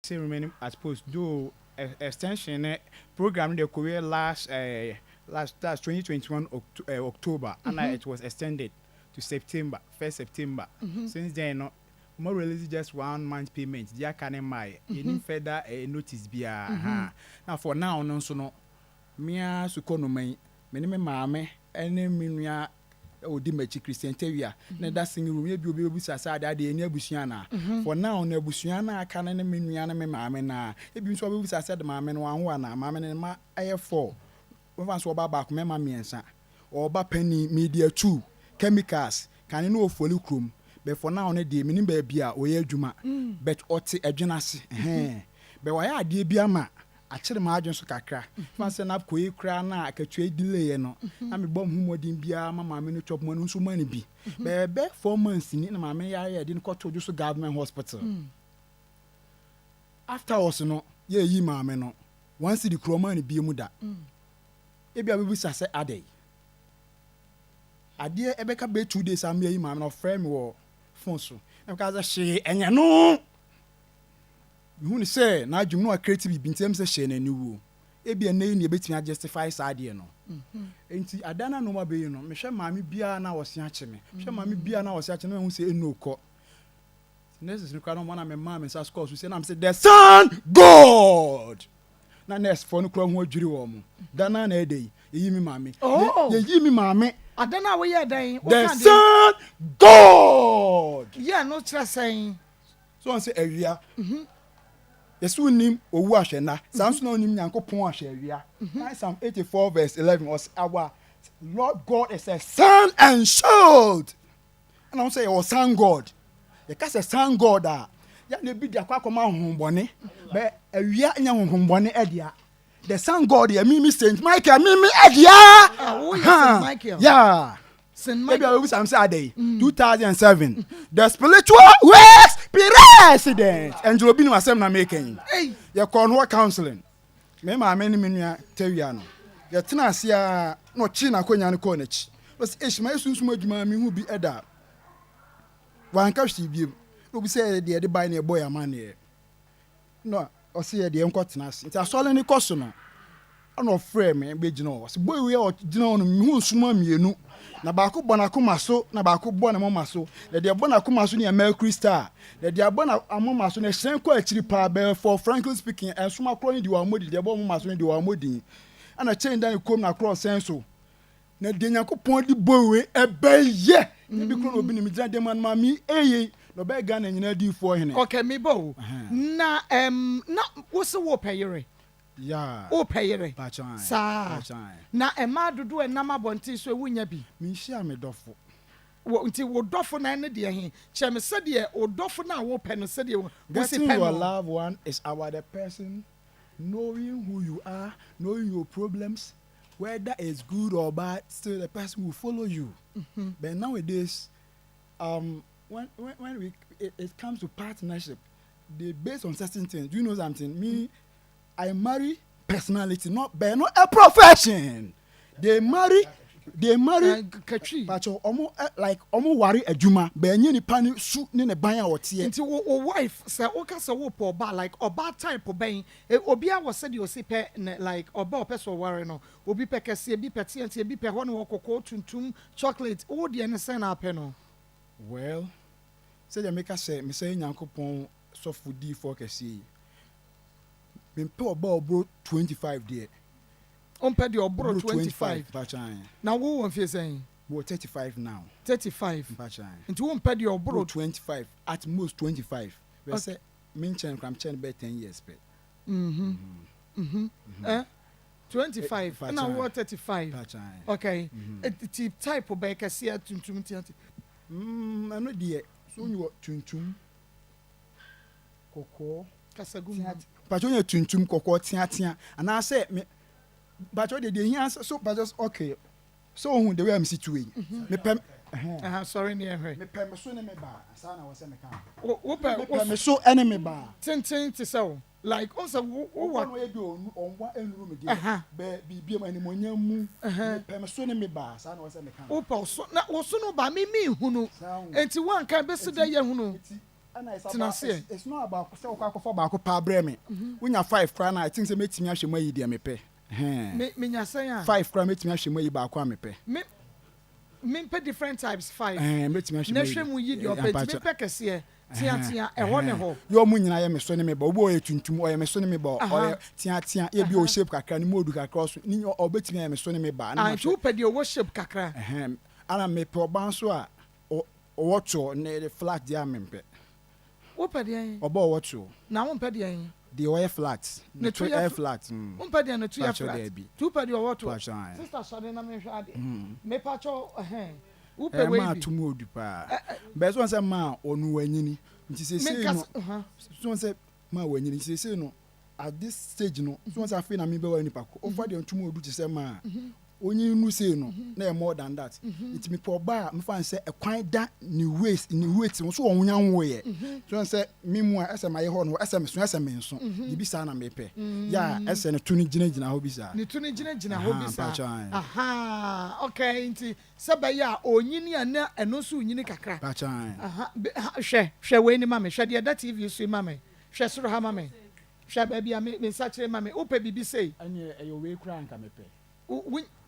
say remaining as post do extension program the career last that's 2021 October and it was extended to September 1st September. Since then no more release just 1 month payment. Dia can my any further notice be now for now no so no mia suko no me me maame ene minua odi machi Christian Tewia na da sing room ye bi obi sasa da de eni abusua na for now na abusua na aka na minua na me maame na e bi so obi sasa de maame no anho na maame ne ma aye 4 we fan so oba ba ko me ma miensa oba pani media 2 chemicals kan no ofoli krom but for now na de minim ba bia oye adwuma but oti adwenase be wa ya ade bia ma akire ma adwen so kakra fan se na koyi kra na akatwe delay no na me bom humodin bia mama me no chop mo no so mani bi be 4 months ni na mama ya de no koto so government hospital after us no ye yi mama no once the kroma ni bi mu da e bia be sa se ade ebeka be 2 days am yi mama no frame wo phone so na ka za she enya no you say na adwum no creative bi ntem se she na niwo e bia na ni ebetimi justify sade no enti adana no ma be no me hwe maami bia na wo se ache me hwe maami bia na wo se ache na hu se enoko next is no na me maami sa score so say na me say the son God na next for no kro ho adwiri wo mo dana na edey yi mi maami yi mi maami adana we ye dan the son God yeah no try saying so on say awia Yesu nim owu ahwena sanso na onim Nyankopon ahwewia Psalm 84 verse 11 was our Lord God is a sun and shield and I say your son God you can say son God ya na bi dia kwakoma honhombone be awia nya honhombone edia the son God ya mimi Saint Michael mimi edia Saint Michael yeah Saint Michael maybe I'm say 2007 the spiritual works president and Obi no asem na making you call counseling me ma me ni menua Tewia no you tena asia no chi na konya no ko na chi but ishma sunsun adwuma me hu bi eda wan ka hwi bi obi say de buy na boy amane no o say de enko tena asia nti asole ni koso no ono frame me be gina o boy we o gina no me hu suma mienu na ba ko bona kuma so na ba ko bona mama so de bona kuma so ne Mercury Star de bona amama so na hyen ko akiri pa be for frankly speaking suma kro ni di wa modi de bo mama so ni di wa modi ana chain dan kom na cross senso na de Nyankopon di bowe ebeye ni bi kro no bi ni mi gina de man ma mi eye no be ga na nyina di fo hene okay me bo na wo se wo payere yeah o payere pachan sa na ema dodo enam abonti so ewunya bi mi hia me dofo wo nti wo dofo na ne de he che me se de wo dofo na wo pe no se de wo se pe no your loved one is about the person knowing who you are, knowing your problems, whether it's good or bad, still the person will follow you. But nowadays when it comes to partnership, they based on certain things. Do you know something? Me, I marry personality, not a profession. They marry Kachi. like wari adwuma be nye ni pani su ne ne ban a wote nti wo wife say o ka say wo po ba like oba type ben obi a wo say de o si pe like oba o person ware no obi pe kese bi pe tie nti bi pe ho ne wo kokko tuntum chocolate wo de ne say na pe no well say the make say me say Nyankopon so foodie for kese me pe oba obro 25 there on pay the obro 25 now wo won fie saying we 35 now 35 into won pay the obro 25 at most 25 we say me chen kram chen be 10 years pe 25 now what 35 okay it type of be kase tuntum tiati ano de so you tuntum kokko kasagu pacho you tuntum kokko tiatia and I say me but what they hear so but just okay so who the way I'm situated me pem sorry near her me pem so ne me ba sa na wo se me kan wo pe me so ene me ba tin to so like also wo wa no e bi onwa enuru me dey be bibia ma ni monya mu me pem so ne me ba sa na wo se me kan wo pa so na wo so no ba me hunu enti wan kan be so da ye hunu It's not about so for back up breme. When you're 5 crown, I think they make me actually my idea me pay. Me 5 crown make me actually my back me pay. Me pay different types 5. Make me actually. Nehwe mu yi de opet me pay kese tia ɛhɔ ne hɔ. Yo mu nyina ye me so ne me ba obo ye tuntum o ye me so ne me ba o tia e bi o shape kakra ni modu kakra so ni obetimi ye me so ne me ba na tu pɛ de o shape kakra. Ana me pe oban so a o to ne flat dia me pɛ. Wo pɛ de yan. Obo o to. Na wo pɛ de yan. The oil flat. Ne tu ya flat. Wo pɛ de yan tu ya flat. Tu pɛ de o to. Sister Shade na me hwa ade. Me pa cho wo pɛ we bi. Ma to modu pa. Be so say ma onu wanyini. Nti say no. So say ma wanyini nti say no at this stage no. So say afi na me be wa nipa ko. Ofa de ntumu odu ti say ma. Onyi nu say no na more than that. It me po ba me fan say ekwan da ni waste so onwunya nwo ye. So say me mu a ese ma ye ho no ese me so ese me nso. Bibi sa na me pe. Ya ese ne tu ni gina ho bi sa. Ni tu ni gina ho bi sa. Aha, okay nti se ba ya onyini ana eno so onyini kakra. Pa chan. Aha, hwe we ni ma me, hwe de da TV so ma me. Hwe soro ha ma me. Hwe ba bia me sa kire ma me. Wo pe bibi sei. Anye e yo we kura nka me pe.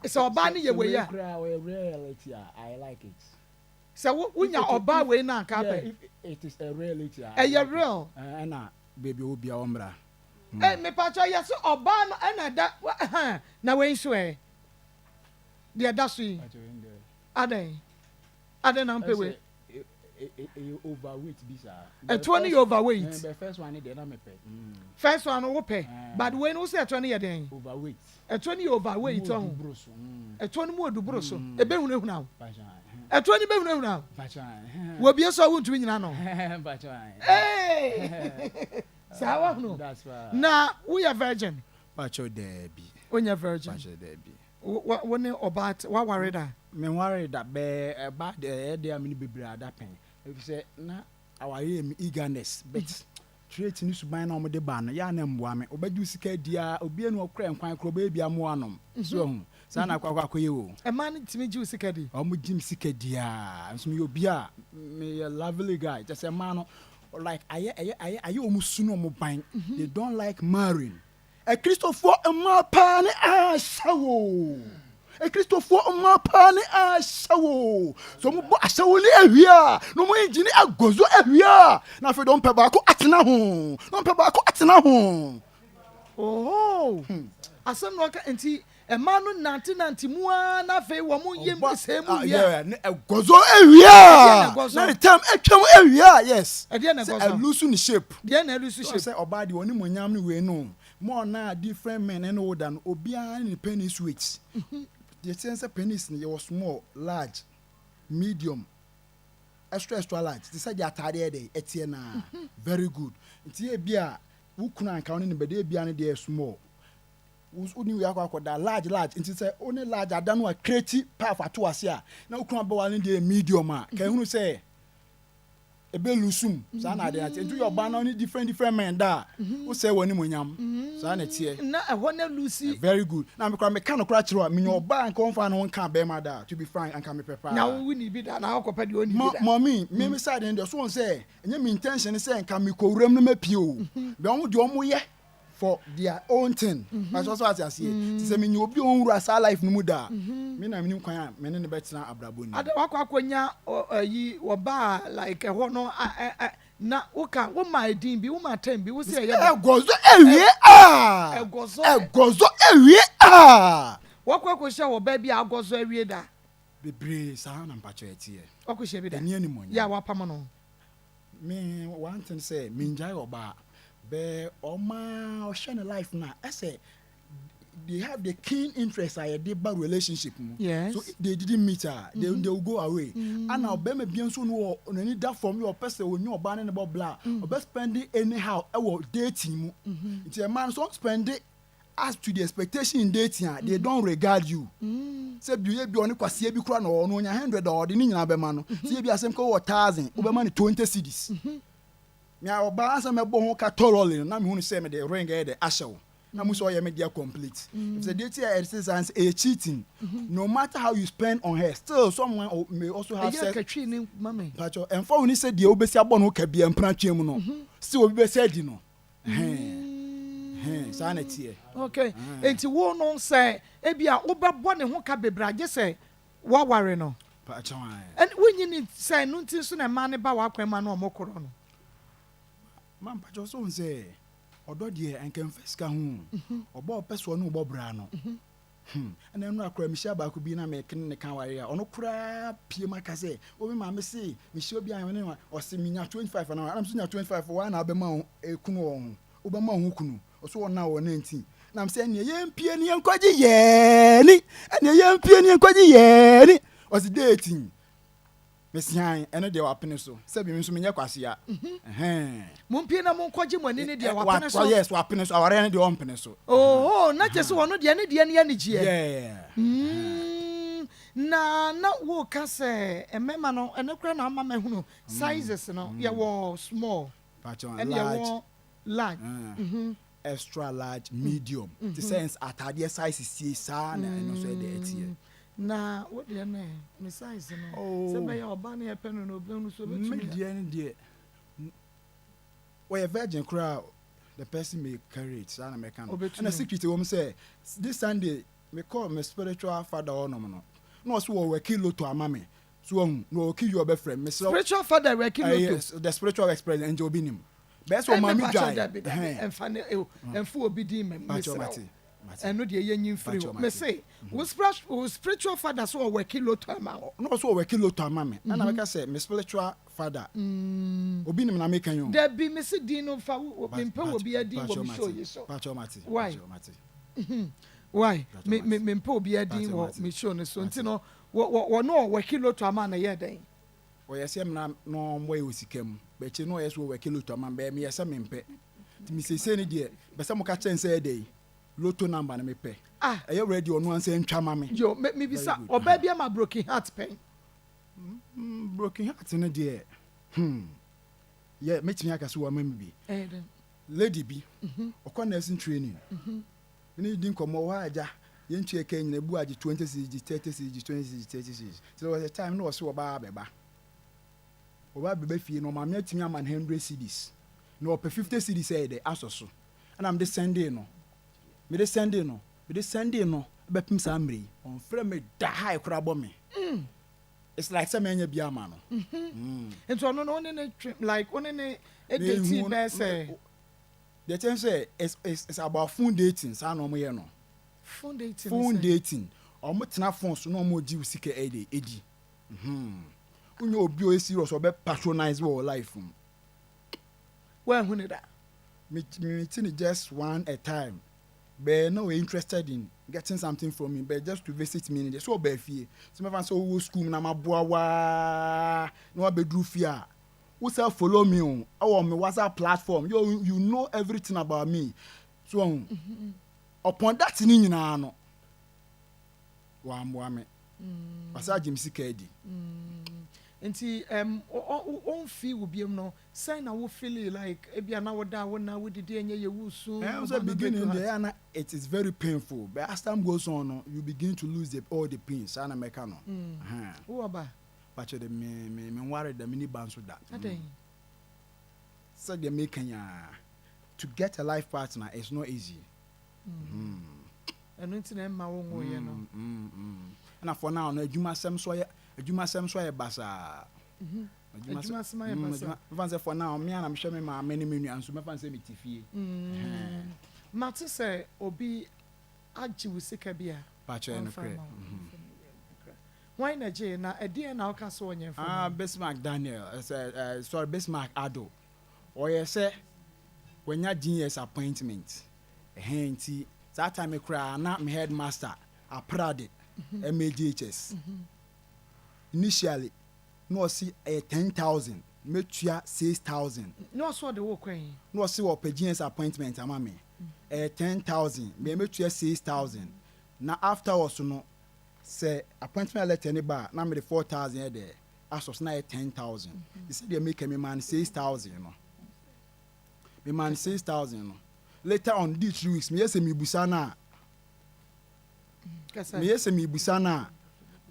So oba ni ye we ya reality I like it. So wunya oba we na nka pe. It is a reality. E real. Na baby obi a omra. Me pa cho yes oba no na da na we nso e. De da so yi. Aden na mpe we. Overweight bisa. E 20 overweight. The first one dey na me pe. First one wo pe. But when who say 20 ye den? Overweight. E 20 overweight on. E 20 mu odubro so. E be hunu hunu. E 20 be hunu hunu. Wo bie so wo ntumi nyina no. Hey. Sawa hunu. That's why. Na we are virgin. Pacho debi. Onya virgin. Pacho debi. Wo ne obat wa worried da. Me worried that be about the dey am ni bebra da pen. If say na our eagerness but trait ni suban na omde ba no ya na mboa me obadu sika dia obi enu okra nkwan kro ba bia mo anom so hu sa na akwa akoye wo e man timi ji sika di omo jim sika dia nso me obi a me a lovely guy just a man like aye omusu no mo ban they don't like marrying a Christopher pa ne Ashawo e Christopher pa ne Ashawo so mo bo Ashawo ni awia no mo engine agozo awia na fe don pe ba ko atena ho oh asem no ka enti e ma no nanti mu na fe wo mo yem se mu yeah agozo awia na the time atwam awia yes e de na gozo a loose in shape de na loose shape say oba de oni monyam ni we no more na different men and older than obia ni penis weight the sense penis ni was small large medium extra large they say atade dey etie na very good nti e bia wukunu anka oni ni bede bia ni dey small uni we akwa large nti say only large adanu a create power to ase a na wukunu abawa ni dey medium a kan hunu say ebe lusum sa na dey nti your ban on different men da who say woni monyam sa na tie na ehwo na lucy very good na me ka no kra kiro me nyo ba nka onfa no nka be ma da to be frank anka me prepare na wo ni bi da na akopa de oni bi da mommy me side dey so won say enye me intention say nka me kowuram no mapie o be on de omo ye for their own thing but also as I see say me nyo obi on wura sa life no mu da me na me kwan me ne betina abrabo ni ada wakwakonya yi wo ba like ehwo no na woka wo my din bi wo my time bi wo say egozo ewie egozo ewie wakwakosha wo ba bi agozo ewie da bebre sa na mpacho etie wakosha bi da eni ani monya ya wapam no me one thing say me enjoy oba be oma ocean life na I say they have the keen interest in a deeper relationship. Yes. So they didn't meet her. They will go away. And now, Bema Bianso, no need that from your person when you're banning about blah. Or best spend it anyhow. I will dating. It's a man, so spend it as to the expectation in dating. They don't regard you. Say, you be on a quasi be crown or no $100 or the Nina Bemano. See, be a same call 1,000, over money 20 cities. Now, Bass and my bone catolling, and I'm going to say me the ring at the Ashawo. na muso ye media complete. If the date exercise a cheating, no matter how you spend on her, still someone may also have sex. Pacho, and for when he said the obesi abon who can be empranche mu no, still be said no. Sanity. Okay. Enti wo no say ebia wobɛbɔ ne ho ka bebra je say wa ware no. Pacho. And when you need say no ntin so na ma ne ba wa kwema no omokoro no. Man pacho so say odo de enken fiska hu. Obo peso no obo bra no. And then akra mi sha ba ko bi na me ken ne kan ware a ono kura pie maka say obi ma me say mi shi obi an ne o se mi nya 25 na am so nya 25 wa na be ma ekunu won obama ho kunu so won na won 19 na am say ne yempie ne yankwaji ye ni ne yempie ne yankwaji ye ni o se dating mesian ene de wapene so se bi mi so menye kwase a mumpie na monkwaji mani ne de wapene so yes wapene so aware ne de ompene so na je so wono de ne de ne ya ne gie na wo ka se emema no ene kra na ama mahunu sizes no ye wo small and large extra large medium the sense atade size is sa na no so de etie na what the na me size no se be ya oba na epe no obi no so betumi medium de we virgin crowd the person may carry it sa na me kan and the secret wo say this Sunday me call my spiritual father onom no so we kilo to amame so no ki you be friend me spiritual father we kilo to yes the spiritual experience enjoy binim best o mami dry enfu obi di me eno de ye nyin free me say we spiritual father so we kilo to amame no so we kilo to amame na make say me spiritual father obi nim na make kan yo there be me say di no fa obi mpa obi adi wo show you so why me mpa obi adi wo me show no so ntino wo no we kilo to amame na ye den o yes em na no mo e osikam be che no yes we kilo to amame be me yes me mpe mi se ni de be se mo ka chen say dey lotto number na me pe e you ready onu anse ntwa mame yo me bisa oba bia ma broken heart pen broken heart ne de yeah metimi aka so wa mame bi lady bi okwa nursing training ni din komo wa aja yentu eka nyina bu aje 20 cg 30 cg 20 cg 30 cg so was a time no so oba beba fie no ma me atimi ama 100 cds no per 50 cds say dey asoso and am the Sunday no me the Sunday no be pim sa amri on frame me da high kura bo me it's like some enya bia ma no and so no ne like one ne dating be say the thing say it's about phone dating sa no mo ye no phone dating o mo tena phone so no mo ji usika edi unyo obi o serious o be patronize your life when who that me just one a time but no interested in getting something from me but just to visit me so be fie so me fan so wo school na maboa wa no be do fia who self follow me on our me WhatsApp platform you know everything about me so upon that ni nyina no wa mboa me passage me sika edi nti on feel will be no say na wo feel like ebia na wo da wo na wo didi enye ye wusu so beginning there and it is very painful but as time goes on you begin to lose all the pains and make no who aba but the me worry the mini bands with that so they make to get a life partner is not easy and nti na ma wo ngo ye no and for now no adwuma sem so ye basa adwuma sem ye basa fan say for now me and am hwe me ma me menu anso me fan say me tifie mate say obi agi wusika bia pa che no kre why na je na ede na oka so onye Bismarck Daniel sorry Bismarck Ado or ye say when ya genius appointment henti that time me cry na me headmaster aprade MAGHS initially no see 10,000 metua 6,000 no so the work when no see what genius appointment ama me 10,000 me metua 6,000 na afterwards no say appointment letter ni ba na me 4,000 there asos na 10,000 you see they make me man 6,000 no me man 6,000 no later on these 3 weeks me yes me busana me yes me busana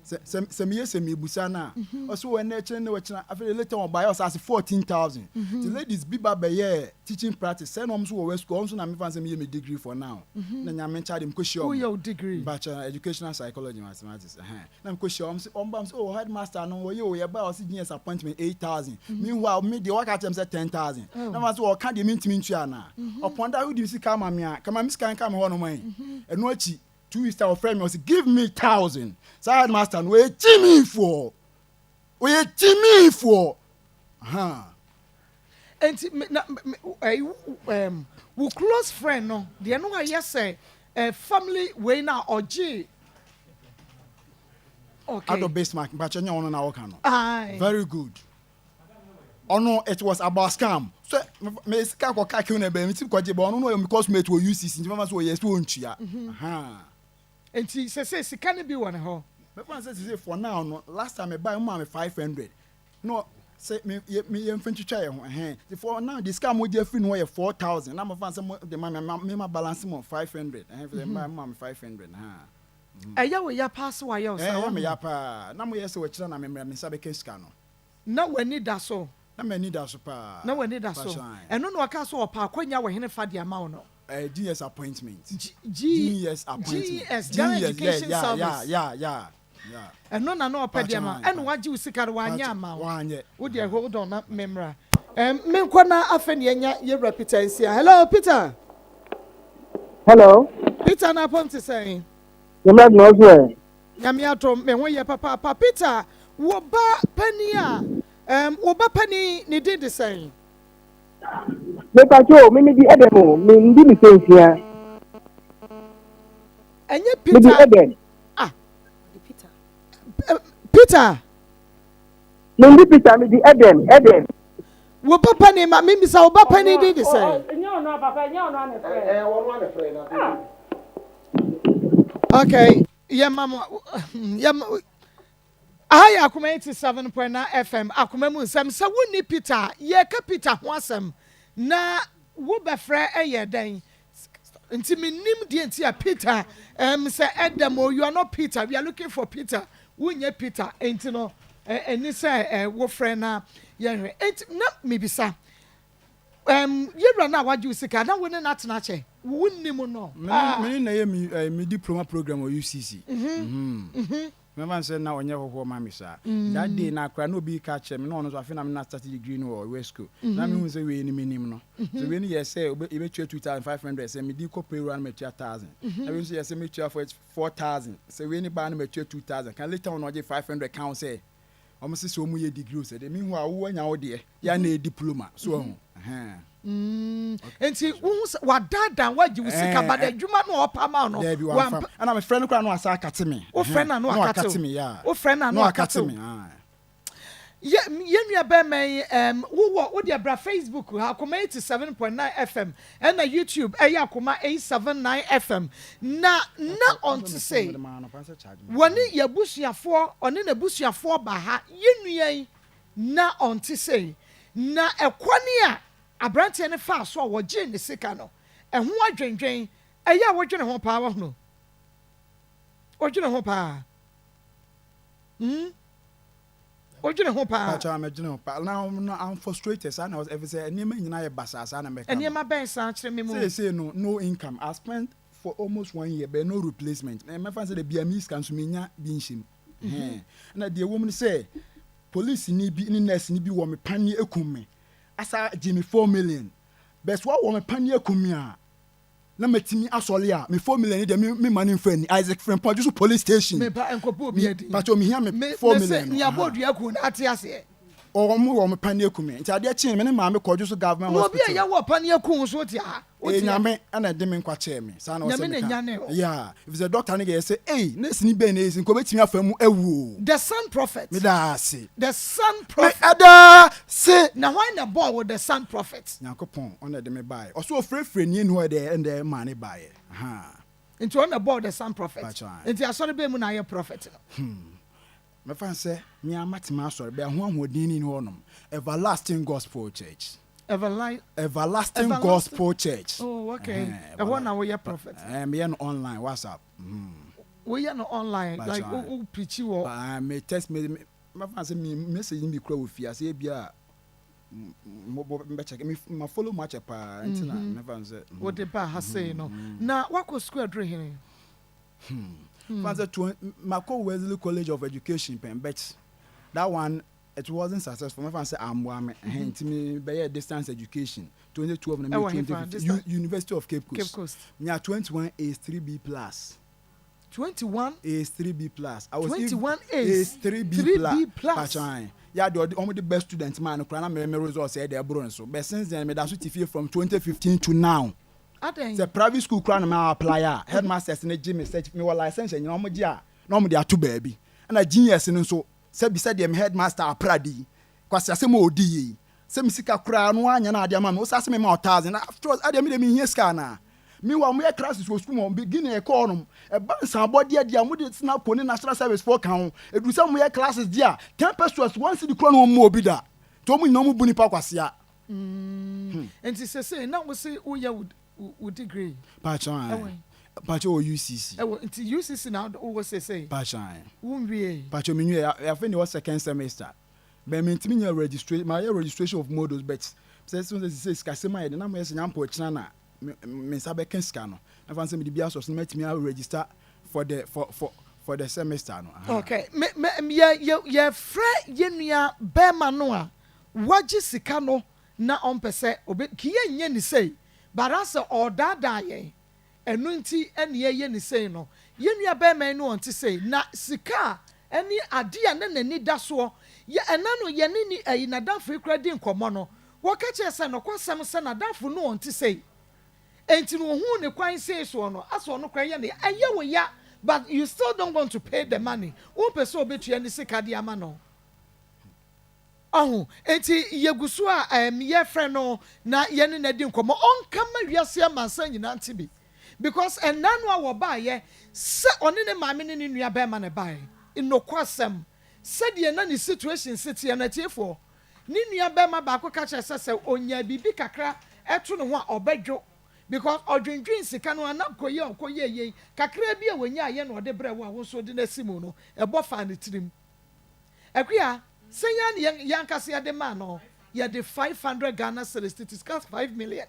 se me yes me busana also when na chene we chena after later on buy us as 14,000 the ladies be ba be teaching practice say no so we school so na me fan say me degree for now na nya me charge them question who your degree bachelor educational psychology mathematics na me question on oh headmaster no we buy us genius appointment 8,000 meanwhile me the work at them say 10,000 na ma so can the mint ana upon that we do see come me scan come ho no man eno achi 2 weeks our friend was give me 1,000 side master we Jimmy for and we close friend no the no I say family we na oji okay ado base mark but nya ono na work no aye very good ono it was about scam so me sika ko ka kiu na be me ti ko je but ono no because me to UCC nti mama so yes to ontua enti say sika ne bi won ho me fan say for now no last time I buy me 500 no say me mfintwitwa ye ho for now the scam mo je free no ye 4,000 na me fan say the me balance mo 500 for me 500 eya we ya pass wa ya o say me ya pa na mo yes we kira na me sabe keska no na wani da so na me need that pa na wani da so eno no aka so opa akwanya we hene fa dia ma wo no GS appointment. GS appointment. GS Ghana Education Service. Yeah. And no pedema. And what you see can wanya ma. Would you hold on that memra? Men kwana afenya ye reputation. Hello Peter. Hello. Peter na pom to say. You make no way. Yami atom me won ye papa Peter wo ba pani a wo ba pani ni din de say. Meka cho mimi di Edemo mi ndi mi sensia enye Peter Eden Peter mi ndi Peter mi di Eden wo papa ni ma mimi sa wo papa ni di say enye ono papa enye ono ane friend ono ane friend okay yeah mama I Akoma 87.9 FM Akoma mu nsem se woni Peter ye ka Peter ho asem na wo befra eye den nti menim die nti a Peter say Edemo you are not Peter we are looking for Peter wonye Peter enti no eni say wo friend na ye hwe enti na mebisa yewra na waju sika na woni na tena che wonnim no me na ye me diploma program o UCC me man say na onye hoho ma me sa that day na akra no bi ka che me no no so afi na me na start degree no or West School na me hu say we ni menim no so we ni yes say e be 2,500 say me di ko pay run me 2,000 na we say yes me 4,000 say we ni ba na me 2,000 can later on oje 500 count say almost so mu ye degree say me hu a wo anya wo de ya na diploma so enti wadada waji usika bada adwuma no opama no ana my friend kra no asa akate me o friend na no akate me ya o friend na no akate me ye nua be men wo de bra Facebook Akoma 87.9 FM and na YouTube Akoma 879 FM na on to say woni ya busuafo oni na busuafo ba ha ye nua na on to say na ekwani a abrante ne fa so wo je ne sika no ho adwendwen eya wo dwene ho pa wo no wo dwene ho pa wo dwene ho pa acha me dwene ho pa now I'm frustrated and I was ever say enema nyina ye basasa na me ka enema ben san kire me mu say no income I spent for almost 1 year but no replacement me fan say the biamis can so menya bi nhim na de wo mu say police ni bi ni nurse ni bi wo me pani ekum me asa Jimmy 4 million best what wo me pani ekum me a na matimi asole a me 4 million de me money friend Isaac friend point just police station me ba enkopo bi edi but o me hear me 4 million ni abodu akun ate ase o mo pani ekum me nti ade chi me ne ma me koju so government hospital obi ya wo pani akun so ti ha nyame ana de me nkwa che me sa na o se me yeah if the doctor nigga say hey nurse ni ben nurse ko betimi afamu awu the son prophet me da say the son prophet ada say na why na boy with the son prophet yakopon on de me buy o so frefre ni enu de and man e buy into on the boy the son prophet into asori be mu na ye prophet no me fan say me amatima asori be ho ahodin ni honom everlasting gospel church Everlasting Gospel Church. Oh, okay. I want now we are prophet. Me on online WhatsApp. We are not online like preach you. Me test me say me message me kura ofi ase bia me check me follow much pa ntina never say what the ba has say no. Na what go school dre Fancy Mako Wesley College of Education but that one it wasn't successful. My friend said I'm me by distance education 2012 and 2015 University of Cape Coast. Me 21 is 3B plus. 21 is 3B plus. I was 21 is 3B plus. Yeah, the best student man. My results said they're bronze. So, but since then, me that's what from 2015 to now. The private school crown my apply. Headmasters in the gym said me license and normally are two baby. And a genius and so said beside them headmaster pradi. Cause I say more D. Say me sika crown one and I am most ask me more 1,000. After all, I didn't mean here scanner. Meanwhile, my classes was school beginning economy. A bunch of body idea would it now put in national service for count. It was some classes dear. 10 pesos once the crown more bidder. Told me no more bunny paquasia. And she say now we say oh yeah would degree. Pachan. Pacho UCC. Until UCC now always say. Pachan. Pacho me I think it was second semester. But me registration my registration of models but says Casema and I'm saying I'm China. Me sabe ken scan no I fancy me the bias of met me register for the semester no. Okay me ye frɛ yenua bema no a wagye sika no na ompese obe kiye nye ni sei barasa odada ye enu nti ene ye ni sei no yenua bema no onti sei na sika eni ade a na nani da so ye ena no ye ni ayinadafo kradi nkomo no wo ka che se no kwasam se na dafo no onti sei enti no hu ne kwan sei so no aso no kwan ye ne aye wo ya but you still don't want to pay the money wo pese obetua ne sika de ama no enti yegusu a ye friend no na ye ne na di nkomo onka ma wiase amansa nyina ntibi because enanu a wo ba ye se one ne maame ne nua ba ma ne ba inokwasem se de na ne situation sitie na tiefo ne nua ba ma ba ko ka che se onya bibi kakra eto ne ho a obedwo because odwendwen sika no anakoye ye kakra bi a wonya ye no de brɛ wo a wo so de na simu no ebo fa ne tirim akua senya ne yankase ya de ma no ya de 500 Ghana cedis it is cost 5 million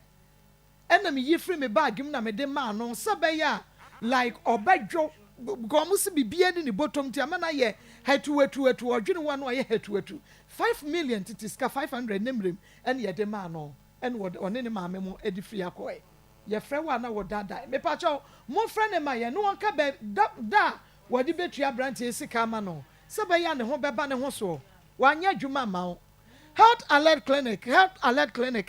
ena me yi free me bag na me de ma no sabeya like obedwo because musi bibia ni bottom ti amana ye hetu odwene wa no ye hetu 5 million it is 500 nemrem ena ye de ma no ena one ne ma me mo edi free akoe ye frɛ wa na wo dada me pa cho mo frɛ ne ma ye no won ka be da wo di betua branch esika ma no sabeya ne ho beba ne ho so wanya dwuma ma wo Health Alert Clinic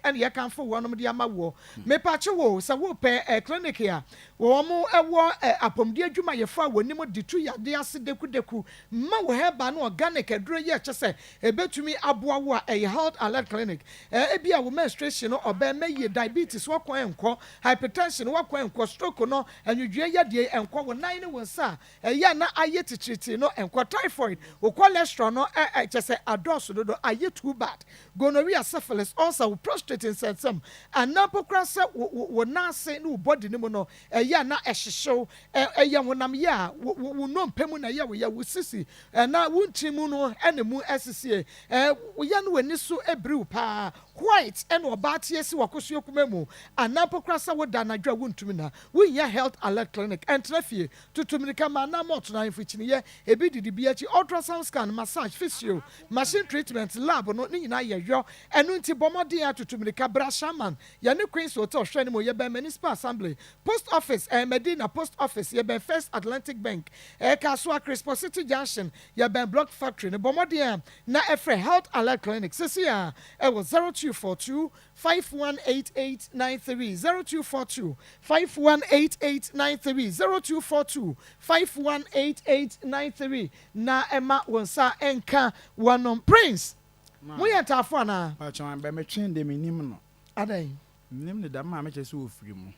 and you can for one of the amawo. Me pacho sa wo pe clinic here. Wo mo ewo apomdi adwuma ye fa woni mo ditu ya de ase deku ma wo heba no organic aduro ye kyese ebetumi aboa wo a Health Alert Clinic. E bia wo menstruation no oba ma ye diabetes wo kwan enko, hypertension wo kwan enko, stroke no anwudwe ye de enko wo nan ne wo sa ya na aye titriti no enko, typhoid wo cholesterol no kyese adoso do aye too bad. Gonorrhea, syphilis, also prostate and some. And now, Pocrasa will not say no body no more. Ya na show a young one. Ya will no pemuna ya with sissy. And now won't Timuno and the moon SCA. We yan when this so a brew pa white and or baties wakosio kumemo. And now Pocrasa would dana dragon to me. We ya Health Alert Clinic and Treffy to Tuminicama Namot 9 which in a year a bit the BH ultrasound scan, massage, physio, machine treatment, lab, or not na yo enu nti bomodi atutumrika bra shaman ya ne Queen's Hotel hwene mo ye be municipal assembly post office Medina post office ye be First Atlantic Bank Kasua Crispo City Junction ye be Block Factory ne bomodi na efre Health Alert Clinic sisia was 0242 518893 0242 518893 0242 518893 na Emma wonsa enka wanom Prince mo ya tafo na pachon be me twen de minim no adai minim ne da ma me chese ofiri mu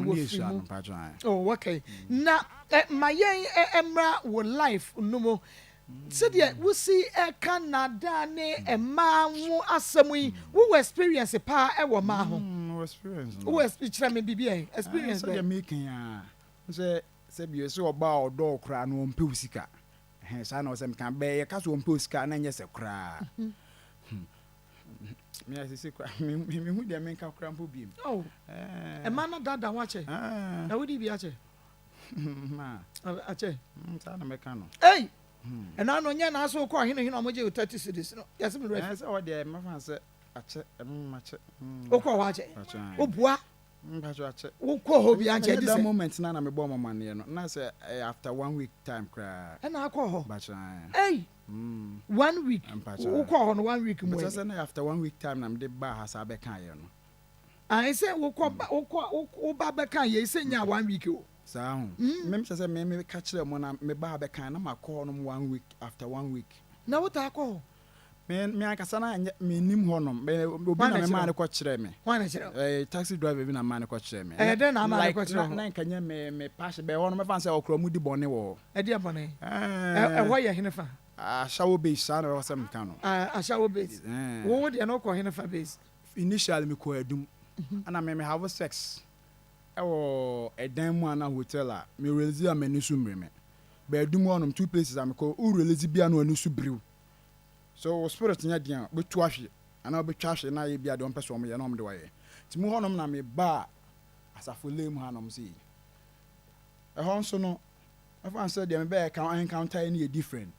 wo firi mu pachon oh okay na my emra wo life no mo said yeah we see Canada ne a man who assemble who experience a pa e wo ma ho experience who experience me bibia experience be making say bi so oba odo kra no mpe usika sa na o se kan be ka so mpe usika na nye se kra me asisi kwa me hu dia men ka kra mpo biem oh e man na dada wache na wodi bi ache ma ache sa na me kan no hey and I know nya na so ko hino hino mo je 30 cities no yes me ready say o dia me fan say ache mache o ko wache o bua mpacho ache o ko ho bi anche that moment na me bo mama ne no na say after 1 week time cra and I ko ho bacha hey 1 week o ko ho no 1 week mo say na after 1 week time na me de ba ha sa be kan ye no I say o ko ba be kan ye say nya 1 week o sa hu me say me ka kire mo na me ba be kan na ma ko no 1 week after 1 week na what I call me akasa na me nim ho no me obi na me ma ne ko kire me why na kire taxi driver bi na ma ne ko kire me den na ma ne ko kire na nkanya me pass be ho no me fan say okro mu di bone wo di bone ho ye henefa Ashawo base sa na was am kan no Ashawo base wo de no ko henefa base initially me ko adum ana me have sex ewo edan mu ana hotel a me release am ani su mreme be adum onom 2 places am ko u release bia no ani su briw so spirit nya dia be tu ahwe ana be twa ahwe na ye bia de on person ye na om de waye ti mu honom na me ba asafo lem hanom si e hon so no I fan say dem be encounter any different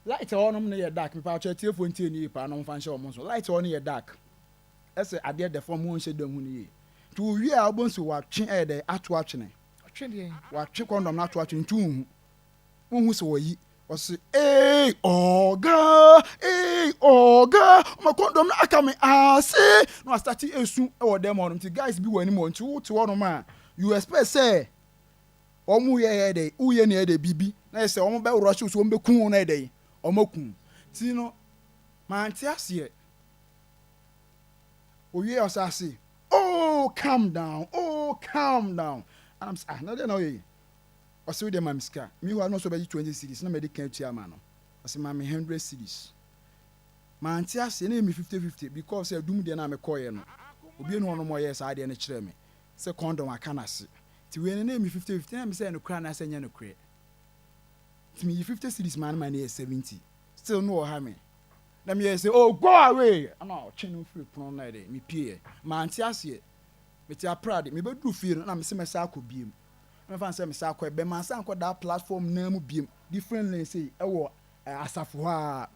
light honom na ye dark me pa cha tiefo ntie ni pa no fan show mo so light on ye dark ese ade de form won hye dem hu ni to wi a obon so wa twe e de ato atwene wa twe kondom na ato atwene tu hu so yi o se oga ma kondom na aka me ase no start esu e wo dem on ti guys bi wani mo nti wo ti wono ma you expect say omu ye de uye ne de bibi na say omu be rush so omu be kun na de omu kun ti no ma anti ase oye osase calm down and I'm no dey know ye o se we dey ma miska me who no so be 20 cities na me dey kan tua ma no o se ma me 100 cities ma anti ase na me 50-50 because say dum dey na me call ye no obi no no mo ye sa dey na kire me say condom aka na se ti we na me 50-50 na me say no kra na say nya no kre ti me 50 cities man na 70 still no ha me na me say oh go away ana o chenu free pon na dey me pie ma anti ase me ti proud me be do feel na me say me sa akobiem me fan say me sa akọ be man san ko that platform na mu biem different lane say e wo asafo ha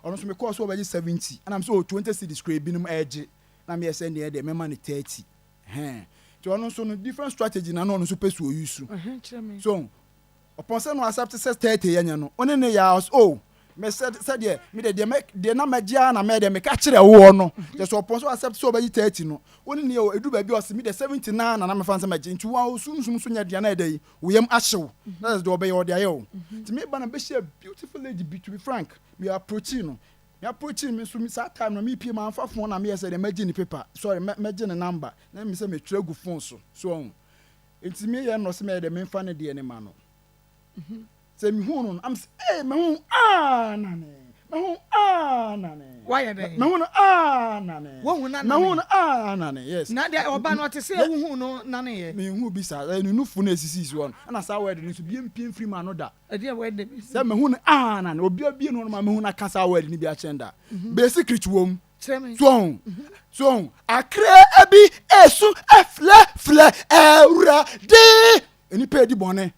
ono so me course wo be 70 and I'm so 20 cities cre binum age na me say dey me man 30 ti ono so no different strategy na no so pesu use so upon say no accept say 30 yenya no one ne ya me said yeah me de na magia na me de me ka kire wo no just upon so accept so be 30 no one ne edu ba bi o se me de 79 na me fan say magia nti wa sunsun so nya de na dey wo yam ahyew that is the obey or the ayo ti me ba na be share beautiful lady to be frank me approaching no me approaching me so me that time no me pie man fa phone na me say de magia ni paper sorry magia ni number na me say me try gu phone so nti me ye no se me de me fa ne de ne ma no say me hu no am say me hu nane why are they me hu nane wo hu nane me hu nane yes na de oba no te say wo hu no nane ye me hu bi sa nu fu na sisi so na sa word ni so biem piem free man no da e de word de say me hu nane obi abi no ma me hu na kasa word ni bi a chenda basic wom so akre abi esu fle ewra de eni pe di bone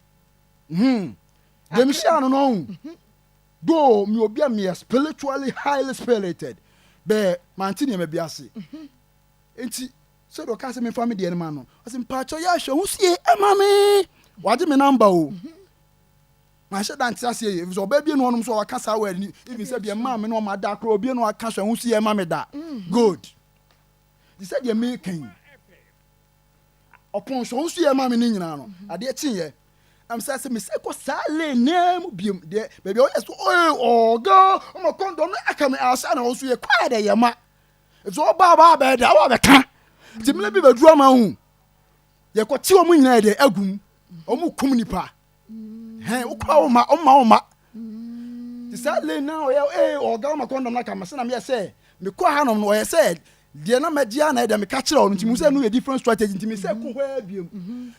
dem shano no do me obi am me spiritually highly spirited be mantini me biase enti so do ka se me family de ma no asim pacho ya hwe hu sie e ma me waje me number o ma hwe dan tia sie so oba bi no no so waka sa wa ni even say be ma me no ma da kro obi no aka hwe hu sie e ma me da good they said you making upon so hu sie e ma me ni nyina no ade chinye I'm saying me say ko sale name biem de baby o so oga o mo condom na aka me asa na o so ye kwa de yema so ba be da wa be ka ti me bi bedru ama hu ye ko ti o mu nyina de agum o mu kum nipa o kwa o ma sadly now or gama condom like I'm saying I'm say me ko hanom no said deɛ na magia na ɛda me ka kyerɛ ɔno nti mu sɛ no yɛ different strategy nti me sɛ ko hɔ abiem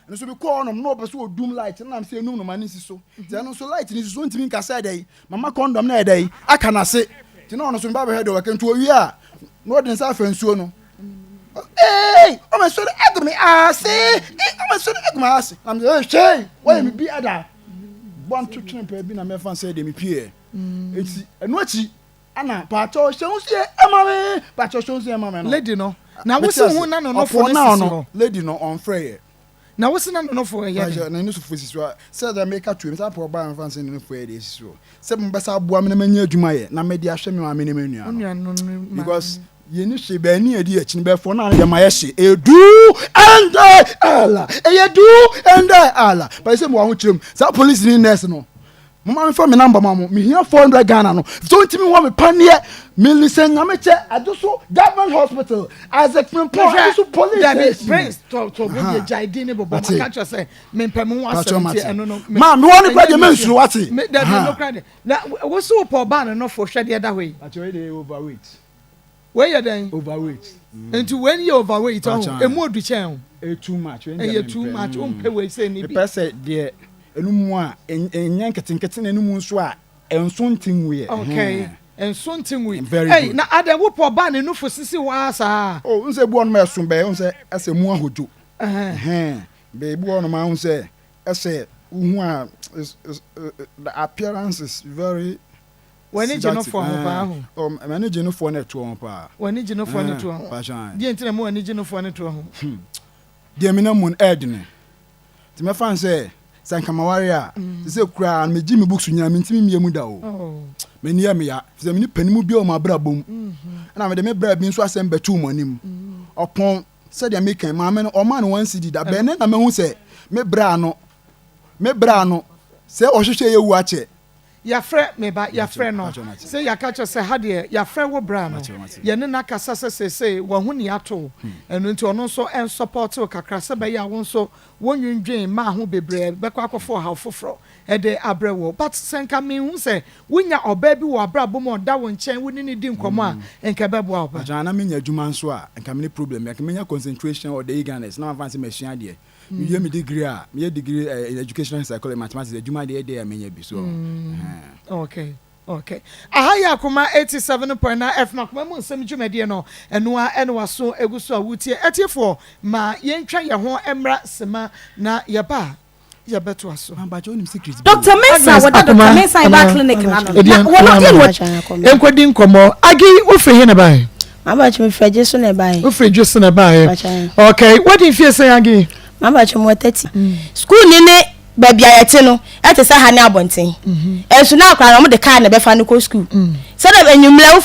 ɛno so me kɔ ɔnom no ɔbɛ so odum light na am sɛ enum no mane si so nti ɛno so light ni so ntimi nka sɛ ɛda yi mama condom na ɛda yi aka na se nti na ɔno so me ba bɛ hɛ de wɔkɛ nti owie a na ɔde nsa afa nsuo no ɔmɛ so de ɛgu me ase ɔmɛ so de ɛgu me ase na me sɛ hyɛn wɔyɛ me bi ɛda bɔn to twene pɛ bi na mɛfa sɛ de me pie eti ɛno akyi ana pacho shonsie emame pacho shonsie emame no lady no na wo se hu na no for no lady no on frey na wo se na no for ye na no so for siso say that make atu me say for ba fan say no for ye dey siso say me besa aboa me na manya adwuma ye na me dey ahwe me ma me ne manua no because ye ni hwe ba ni adi achi be for na ye ma ye hye edu and ala edu and ala but say mo ho kirem say police ni nurse no mama me fa me number mama me here 400 Ghana no so ntimi wo me panie me listen na me che adoso government hospital as a adoso police that prince to go dey jaidi ne bobo maka cho say me pem ho asem eno no ma me woni kwa de mensuru wate that no credit na wo so po ban no for hwede da hoyi actually they overweight where you then overweight into when you overweight emu odu chen too much too much pe we say ni bi person there enumu a enyan ketenkete na enumu nso a enso ntinwe okay enso ntinwe hey na adewo po ba ne nufu sisi wa sa nse bu on ma esun be nse ese mu ahojo be bu on ma nse ese uhu a the appearance is very when you no for pa ho manage no for na to on pa when you no for na to ho die ntina mo when you no for na to ho die me na mun edne ti me fan say sankama warrior say kura me gi me books nya me ntimi miemu da o me nia me ya say me ni panimu bi o ma bra bom na me de me bra bi nso asem betu monim opon say de me kan ma me no o ma no wan cd da be ne na me hu say me bra no say o hwehwe ye wu ache ya frɛ me ba ya frɛ no say ya ka cho say ha de ya frɛ wo bra no ye ne na kasa say wo hu ne ato eno nti ono so en support o kakra se be ya wo so wonwindwen ma ho bebre be kwa akofo ha foforo e de abrewo but senka me hu say wonya oba bi wo abrabo mo da wo nchen wo ni di nkomo a enka be bo oba jana me nya adwuma nso a enka me problem ya me nya concentration or the eagerness na fancy me hia de me ye me degree in educational psychology mathematics adwuma de me nya bi so okay ahaya Akoma 87.9 F makoma mu nsem dwumade no eno aso eguso a wutie etiefo ma yentwa ye ho emra sema na yeba beto aso ambacho ni secret Dr. Mensa what Dr. Mensa ba clinic na no what in what enkwadi nkomo agi ofre he na bai ambacho me freje so na bai ofre jesu na bai okay what in fear say agi ambacho mo 30 school ni ne baby ayete no ete say ha ne abonten enso na akwa no mo de car na be fa no ko school so da enyumla